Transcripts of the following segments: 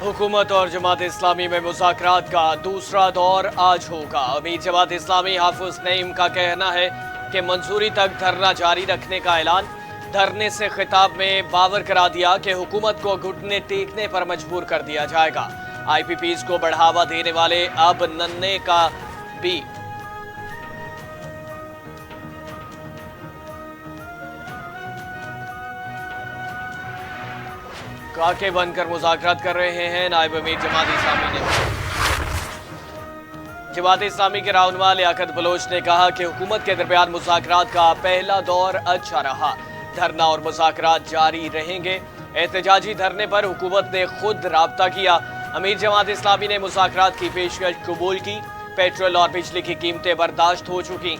हुकूमत और जमात इस्लामी में मुज़ाकरात का दूसरा दौर आज होगा। अमीर जमात इस्लामी हाफिज नईम का कहना है कि मंजूरी तक धरना जारी रखने का ऐलान। धरने से खिताब में बावर करा दिया कि हुकूमत को घुटने टेकने पर मजबूर कर दिया जाएगा। IPPs को बढ़ावा देने वाले अब नन्हे का भी काके बनकर मुज़ाकरात कर रहे हैं। नायब अमीर जमात इस्लामी ने जमात इस्लामी के रहनुमा लियाकत बलोच ने कहा कि हुकूमत के दरमियान मुज़ाकरात का पहला दौर अच्छा रहा। धरना और मुज़ाकरात जारी रहेंगे। एहतजाजी धरने पर हुकूमत ने खुद राब्ता किया। अमीर जमात इस्लामी ने मुज़ाकरात की पेशकश कबूल की। पेट्रोल और बिजली की कीमतें बर्दाश्त हो चुकी।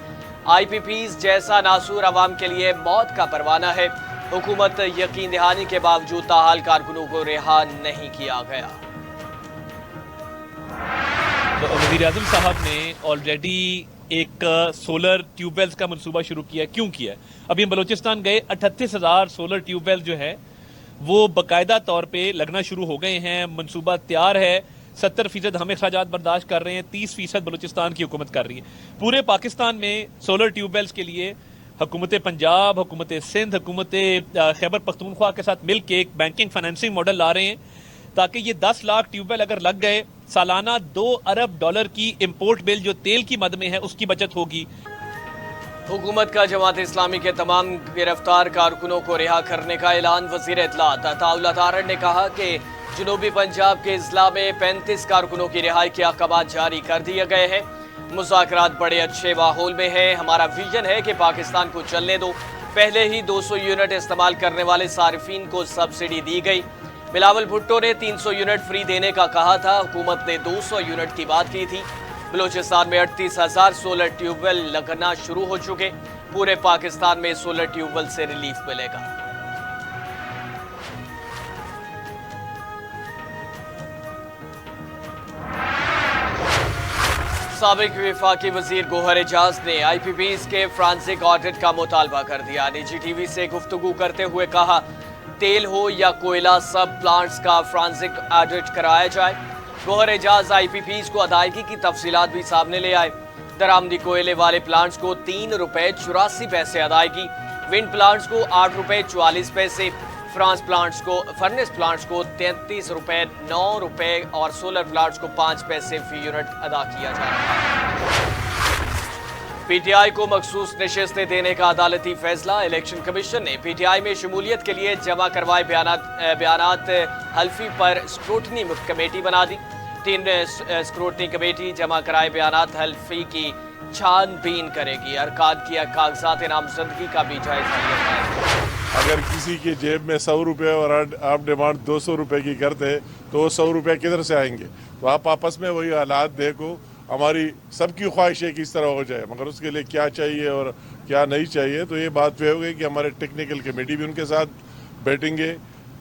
IPPs जैसा नासूर अवाम के लिए मौत का परवाना है। हुकूमत यकीन दहानी के बावजूद ताहाल कारकुनों को रिहा नहीं किया गया। तो वज़ीर-ए-आज़म साहब ने ऑलरेडी एक सोलर ट्यूबवेल्स का मंसूबा शुरू किया। क्यों किया? अभी हम बलूचिस्तान गए, 38,000 सोलर ट्यूबवेल जो है वो बाकायदा तौर पे लगना शुरू हो गए हैं। मंसूबा तैयार है। 70% हम अखराजात बर्दाश्त कर रहे हैं, 30% बलूचिस्तान की हुकूमत कर रही है। पूरे पाकिस्तान में सोलर ट्यूबवेल्स के लिए हुकूमत पंजाब, हुकूमत सिंध, हुकूमत खैबर पख्तूनख्वा के साथ मिल के एक बैंकिंग फाइनेंसिंग मॉडल ला रहे हैं ताकि ये 10 लाख ट्यूबवेल अगर लग गए, सालाना $2 अरब की इंपोर्ट बिल जो तेल की मद में है उसकी बचत होगी। हुकूमत का जमात इस्लामी के तमाम गिरफ्तार कारकुनों को रिहा करने का ऐलान। वज़ीर इत्तलात अताउल्लाह तारड़ ने कहा कि जनूबी पंजाब के इजला में 35 कारकुनों की रिहाई के अहकाम जारी कर दिए गए हैं। मुज़ाकरात बड़े अच्छे माहौल में है। हमारा विजन है कि पाकिस्तान को चलने दो। पहले ही 200 यूनिट इस्तेमाल करने वाले सारिफीन को सब्सिडी दी गई। बिलावल भुट्टो ने 300 यूनिट फ्री देने का कहा था। हुकूमत ने 200 यूनिट की बात की थी। बलूचिस्तान में 38,000 सोलर ट्यूबवेल लगना शुरू हो चुके। पूरे पाकिस्तान में सोलर ट्यूबवेल से रिलीफ मिलेगा। साबिक वफाकी वजीर गोहर एजाज ने IPPs के फ्रांसिक ऑडिट का मुतालबा कर दिया। निजी TV से गुफ्तगू करते हुए कहा, तेल हो या कोयला, सब प्लांट्स का फ्रांसिक ऑडिट कराया जाए। गोहर एजाज IPPs को अदायगी की तफसीलात भी सामने ले आए। दरामदी कोयले वाले प्लांट्स को ₹3.84 अदायगी, विंड प्लांट्स को ₹8.44, फर्नेस प्लांट्स को ₹33.9 और सोलर प्लांट्स को 5 पैसे फी यूनिट अदा किया जा रहा है। PTI को मखसूस नशिस्तें देने का अदालती फैसला। इलेक्शन कमीशन ने PTI में शमूलियत के लिए जमा करवाए बयानात हल्फी पर स्क्रूटनी कमेटी बना दी। 3 स्क्रूटनी कमेटी जमा कराए बयानात हल्फी की छानबीन करेगी। अरकान की कागजात नामजदगी का भी जायजा लिया जाएगा। अगर किसी की जेब में ₹100 और आप डिमांड ₹200 की करते तो ₹100 किधर से आएंगे? तो आप आपस में वही हालात देखो। हमारी सबकी ख्वाहिश है कि इस तरह हो जाए, मगर उसके लिए क्या चाहिए और क्या नहीं चाहिए, तो ये बात पे हो गई कि हमारे टेक्निकल कमेटी भी उनके साथ बैठेंगे।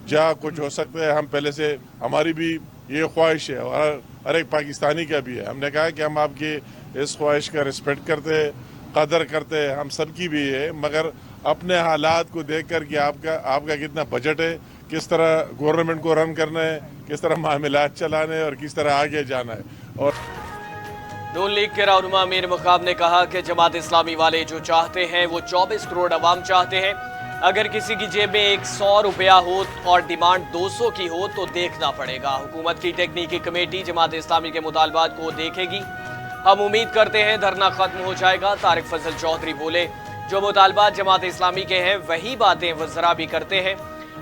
जहाँ कुछ हो सकता है, हम पहले से हमारी भी ये ख्वाहिश है और हर एक पाकिस्तानी का भी है। हमने कहा कि हम आपकी इस ख्वाहिश का रिस्पेक्ट करते हैं, कदर करते हैं, हम सबकी भी है, मगर अपने हालात को देख कर कि आपका कितना बजट है, किस तरह गवर्नमेंट को रन करना है, किस तरह मामलात चलाने हैं और किस तरह आगे जाना है। और नून लीग के रहनुमा मीर मुकाम ने कहा कि जमात इस्लामी वाले जो चाहते हैं वो 24 करोड़ अवाम चाहते हैं। अगर किसी की जेब में ₹100 हो और डिमांड 200 की हो तो देखना पड़ेगा। हुकूमत की टेक्निकी कमेटी जमात इस्लामी के मुतालबात को देखेगी। हम उम्मीद करते हैं धरना खत्म हो जाएगा। तारिक फजल चौधरी बोले, जो मुतालबात जमात इस्लामी के हैं वही बातें वज़रा भी करते हैं।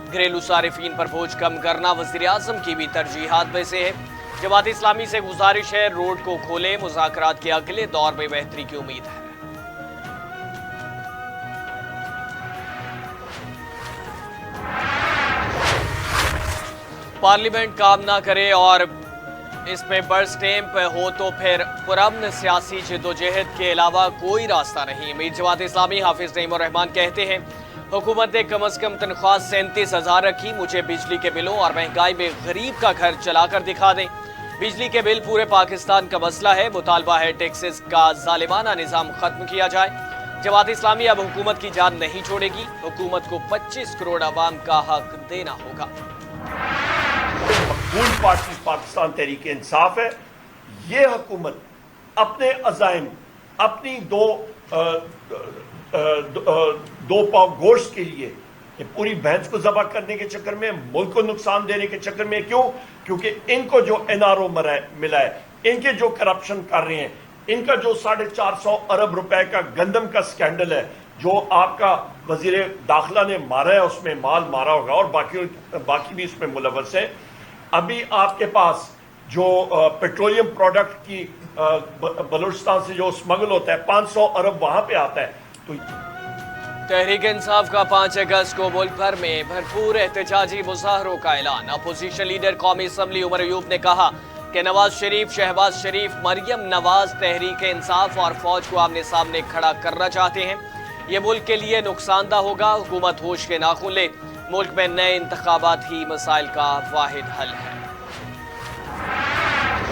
घरेलू सारिफीन पर बोझ कम करना वज़ीर-ए-आज़म की भी तरजीहात में से है। जमात इस्लामी से गुजारिश है, रोड को खोले। मुज़ाकरात के अगले दौर में बेहतरी की उम्मीद है। पार्लियामेंट काम ना करे और इसमें बर्ड स्टैंप हो तो फिर पुरअमन सियासी जद्दोजहद के अलावा कोई रास्ता नहीं। मीर जमात इस्लामी हाफिज नईम रहमान कहते हैं, हुकूमत ने कम अज कम तनख्वाह 37,000 रखी। मुझे बिजली के बिलों और महंगाई में गरीब का घर चलाकर दिखा दें। बिजली के बिल पूरे पाकिस्तान का मसला है। मुतालबा है टैक्सेस का जालिमाना निज़ाम खत्म किया जाए। जमात इस्लामी अब हुकूमत की जान नहीं छोड़ेगी। हुकूमत को 25 करोड़ अवाम का हक देना होगा। رول پارٹی پاکستان تحریک انصاف ہے. یہ حکومت اپنے عزائم، اپنی دو پاؤ گوشت کے لیے پوری بھینس کو ذبح کرنے کے چکر میں، ملک کو نقصان دینے کے چکر میں. کیوں؟ کیونکہ ان کو جو NRO ملا ہے، ان کے جو کرپشن کر رہے ہیں، ان کا جو 450 ارب روپے کا گندم کا سکینڈل ہے، جو آپ کا وزیر داخلہ نے مارا ہے، اس میں مال مارا ہوگا، اور باقی بھی اس میں ملوث ہیں. ابھی آپ کے پاس جو پیٹرولیم پروڈکٹ کی بلوچستان سے جو اسمگل ہوتا ہے، 500 ارب وہاں پہ آتا ہے. تو تحریک انصاف کا 5 اگست کو ملک بھر میں بھرپور احتجاجی مظاہروں کا اعلان. اپوزیشن لیڈر قومی اسمبلی عمر ایوب نے کہا کہ نواز شریف، شہباز شریف، مریم نواز تحریک انصاف اور فوج کو آمنے سامنے کھڑا کرنا چاہتے ہیں. یہ ملک کے لیے نقصان دہ ہوگا. حکومت ہوش کے ناخن لے. ملک میں نئے انتخابات ہی مسائل کا واحد حل ہے.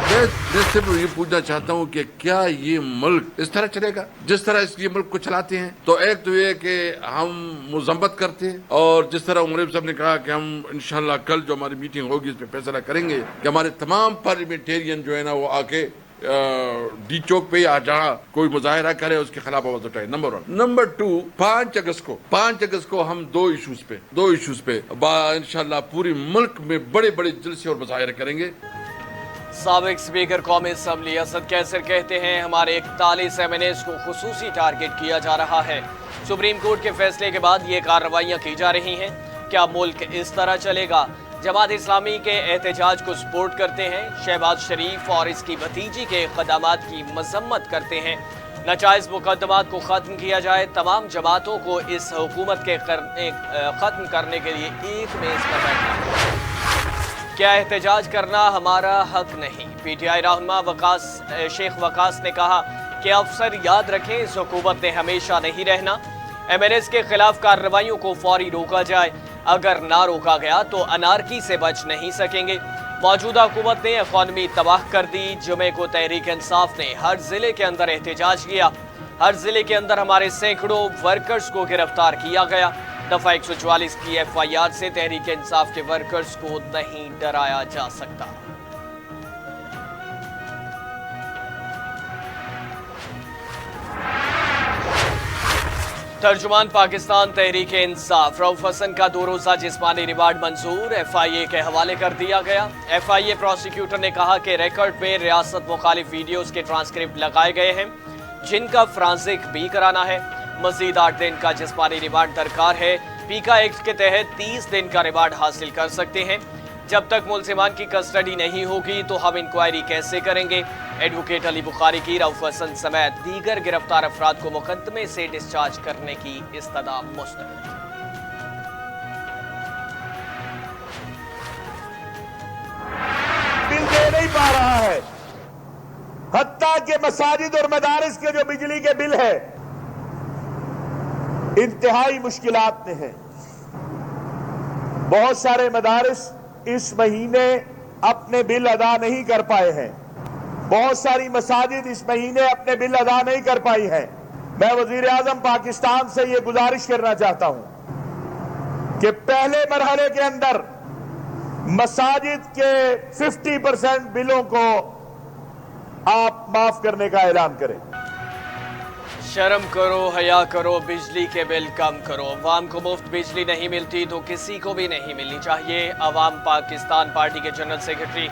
میں صرف یہ پوچھنا چاہتا ہوں کہ کیا یہ ملک اس طرح چلے گا جس طرح اس یہ ملک کو چلاتے ہیں؟ تو ایک تو یہ کہ ہم مذمت کرتے ہیں، اور جس طرح عمر صاحب نے کہا کہ ہم انشاءاللہ کل جو ہماری میٹنگ ہوگی اس پہ فیصلہ کریں گے کہ ہمارے تمام پارلیمنٹیرین جو ہے نا وہ آ کے ڈی چوک پہ یا جہاں کوئی مظاہرہ کرے اس کے خلاف آواز اٹھائے. نمبر 1. نمبر 2، 5 اگست کو ہم دو ایشوز پہ انشاءاللہ پوری ملک میں بڑے بڑے جلسے اور مظاہرے کریں گے. سابق اسپیکر قومی اسمبلی اسد کیسر کہتے ہیں ہمارے 41 MNAs کو خصوصی ٹارگٹ کیا جا رہا ہے. سپریم کورٹ کے فیصلے کے بعد یہ کارروائیاں کی جا رہی ہیں. کیا ملک اس طرح چلے گا؟ جماعت اسلامی کے احتجاج کو سپورٹ کرتے ہیں. شہباز شریف اور اس کی بھتیجی کے اقدامات کی مذمت کرتے ہیں. ناجائز مقدمات کو ختم کیا جائے. تمام جماعتوں کو اس حکومت کے ختم کرنے کے لیے ایک میز پر بیٹھنا. کیا احتجاج کرنا ہمارا حق نہیں؟ PTI رہنما شیخ وقاص نے کہا کہ افسر یاد رکھیں اس حکومت نے ہمیشہ نہیں رہنا. MNAs کے خلاف کارروائیوں کو فوری روکا جائے. اگر نہ روکا گیا تو انارکی سے بچ نہیں سکیں گے. موجودہ حکومت نے اکانومی تباہ کر دی. جمعے کو تحریک انصاف نے ہر ضلع کے اندر احتجاج کیا. ہر ضلع کے اندر ہمارے سینکڑوں ورکرز کو گرفتار کیا گیا. دفعہ 144 کی FIR سے تحریک انصاف کے ورکرز کو نہیں ڈرایا جا سکتا. ترجمان پاکستان تحریک انصاف رؤف حسن کا 2 روزہ جسمانی ریمانڈ منظور. FIA کے حوالے کر دیا گیا. FIA پروسیکیوٹر نے کہا کہ ریکارڈ میں ریاست مخالف ویڈیوز کے ٹرانسکرپٹ لگائے گئے ہیں جن کا فرانزک بھی کرانا ہے. مزید 8 دن کا جسمانی ریمانڈ درکار ہے. پیکا ایکٹ کے تحت 30 دن کا ریمانڈ حاصل کر سکتے ہیں. جب تک ملزمان کی کسٹڈی نہیں ہوگی تو ہم انکوائری کیسے کریں گے؟ ایڈوکیٹ علی بخاری کی رؤف حسن سمیت دیگر گرفتار افراد کو مقدمے سے ڈسچارج کرنے کی استدعا مسترد. بل دے نہیں پا رہا ہے. حتیٰ کہ مساجد اور مدارس کے جو بجلی کے بل ہے انتہائی مشکلات میں ہیں. بہت سارے مدارس اس مہینے اپنے بل ادا نہیں کر پائے ہیں. بہت ساری مساجد اس مہینے اپنے بل ادا نہیں کر پائی ہیں. میں وزیر اعظم پاکستان سے یہ گزارش کرنا چاہتا ہوں کہ پہلے مرحلے کے اندر مساجد کے 50% بلوں کو آپ معاف کرنے کا اعلان کریں. شرم کرو، حیا کرو، بجلی کے بل کم کرو. عوام کو مفت بجلی نہیں ملتی تو کسی کو بھی نہیں ملنی چاہیے. عوام پاکستان پارٹی کے جنرل سیکرٹری